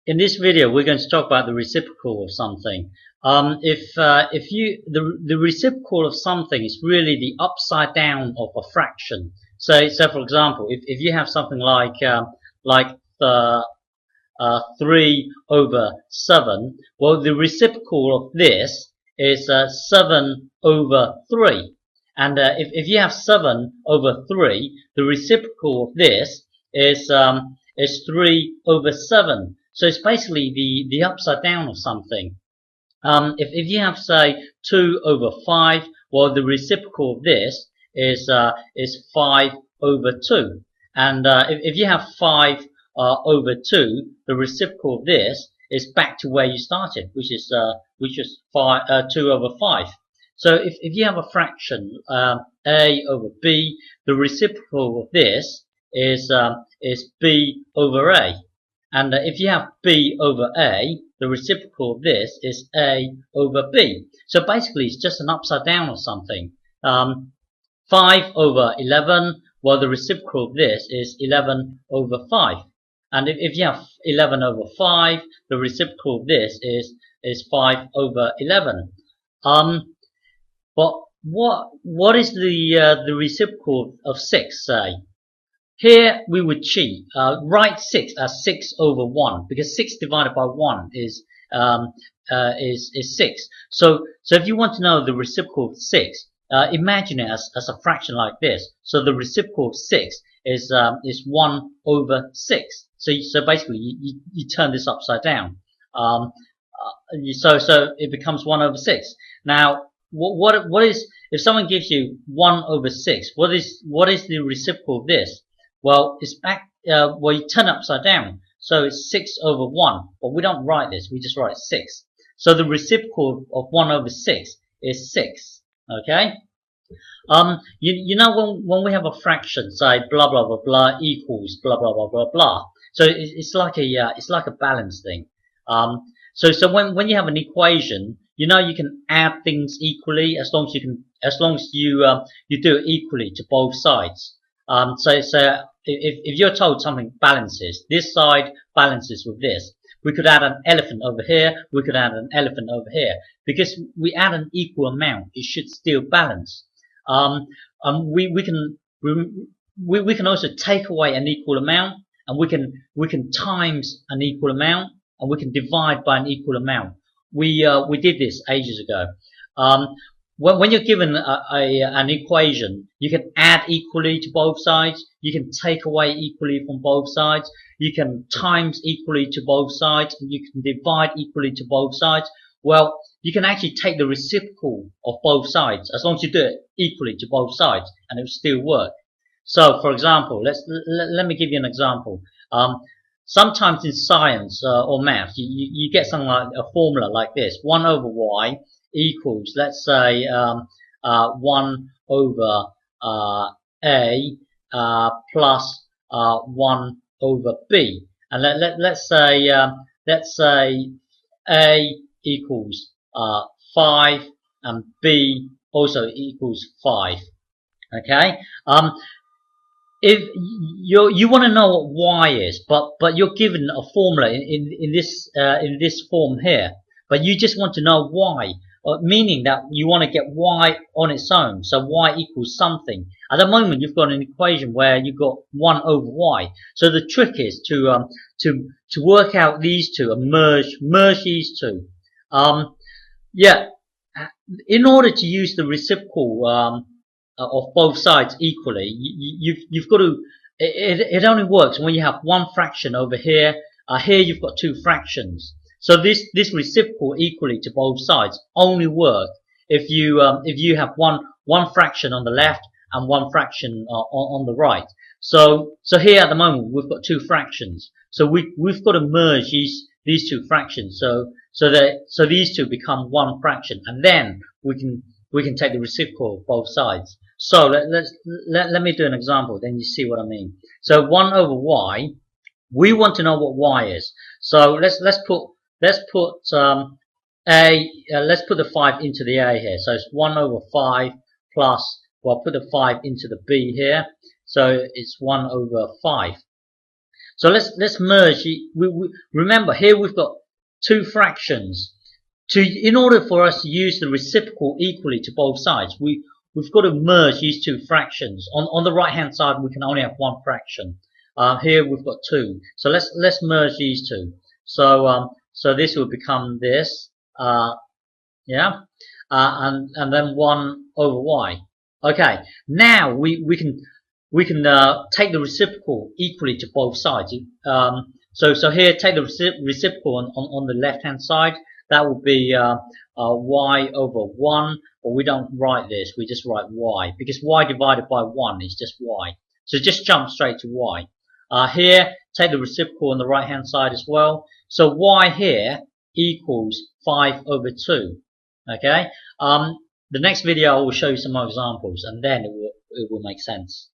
In this video, we're going to talk about the reciprocal of something. The reciprocal of something is really the upside down of a fraction. So for example, if you have something like 3/7, well, the reciprocal of this is 7/3. And if you have 7/3, the reciprocal of this is 3/7. So it's basically the upside down of something. If you have, say, 2/5, well, the reciprocal of this is 5/2. And if you have 5/2, the reciprocal of this is back to where you started, which is 2/5. So if you have a fraction a/b, the reciprocal of this is b/a. And if you have b/a, the reciprocal of this is a/b. So basically, it's just an upside down of something. 5/11, well, the reciprocal of this is 11/5. And if you have 11/5, the reciprocal of this is 5/11. But what is the reciprocal of 6, say? Here we would cheat. Write 6 as 6/1, because 6 divided by 1 is 6. So if you want to know the reciprocal of 6, imagine it as a fraction like this. So the reciprocal of 6 is 1/6. So basically you turn this upside down. So it becomes 1/6. Now what is, if someone gives you 1/6? What is the reciprocal of this? Well, it's back. Well, you turn it upside down, so it's 6/1. But we don't write this; we just write 6. So the reciprocal of 1/6 is 6. Okay. You know when we have a fraction, say blah blah blah blah equals blah blah blah blah blah. So it's like a balance thing. So when you have an equation, you know you can add things equally as long as you do it equally to both sides. So if you're told something balances, this side balances with this. We could add an elephant over here, we could add an elephant over here. Because we add an equal amount, it should still balance. We can also take away an equal amount, and we can times an equal amount, and we can divide by an equal amount. We did this ages ago. When you're given an equation, you can add equally to both sides, you can take away equally from both sides, you can times equally to both sides, and you can divide equally to both sides. Well, you can actually take the reciprocal of both sides, as long as you do it equally to both sides, and it will still work. So, for example, let me give you an example. Sometimes in science or math, you get something like a formula like this: 1/y equals, let's say, 1/a plus 1/b, and let's say a equals 5 and b also equals 5. Okay. If you want to know what y is, but you're given a formula in this form here, but you just want to know y. Meaning that you want to get y on its own, so y equals something. At the moment, you've got an equation where you've got 1/y. So the trick is to work out these two and merge these two. In order to use the reciprocal of both sides equally, you've got to. It only works when you have one fraction over here. Here you've got two fractions. So this reciprocal equally to both sides only work if you have one fraction on the left and one fraction on the right. So here at the moment we've got two fractions. So we've got to merge these two fractions. So these two become one fraction, and then we can take the reciprocal of both sides. So let me do an example, then you see what I mean. So 1/y, we want to know what y is. So let's put let's put the 5 into the a here. So it's 1/5 plus, well, put the 5 into the b here. So it's 1/5. So let's merge. We remember here we've got two fractions. In order for us to use the reciprocal equally to both sides, we've got to merge these two fractions. On the right hand side we can only have one fraction. Here we've got two. So let's merge these two. So this will become this. Yeah, and then 1 over y. Okay, now we can take the reciprocal equally to both sides. So here take the reciprocal on the left hand side. That would be y over 1, but we don't write this. We just write y because y divided by 1 is just y. So just jump straight to y. Here take the reciprocal on the right hand side as well. So y here equals 5 over 2. Okay. The next video I will show you some more examples, and then it will make sense.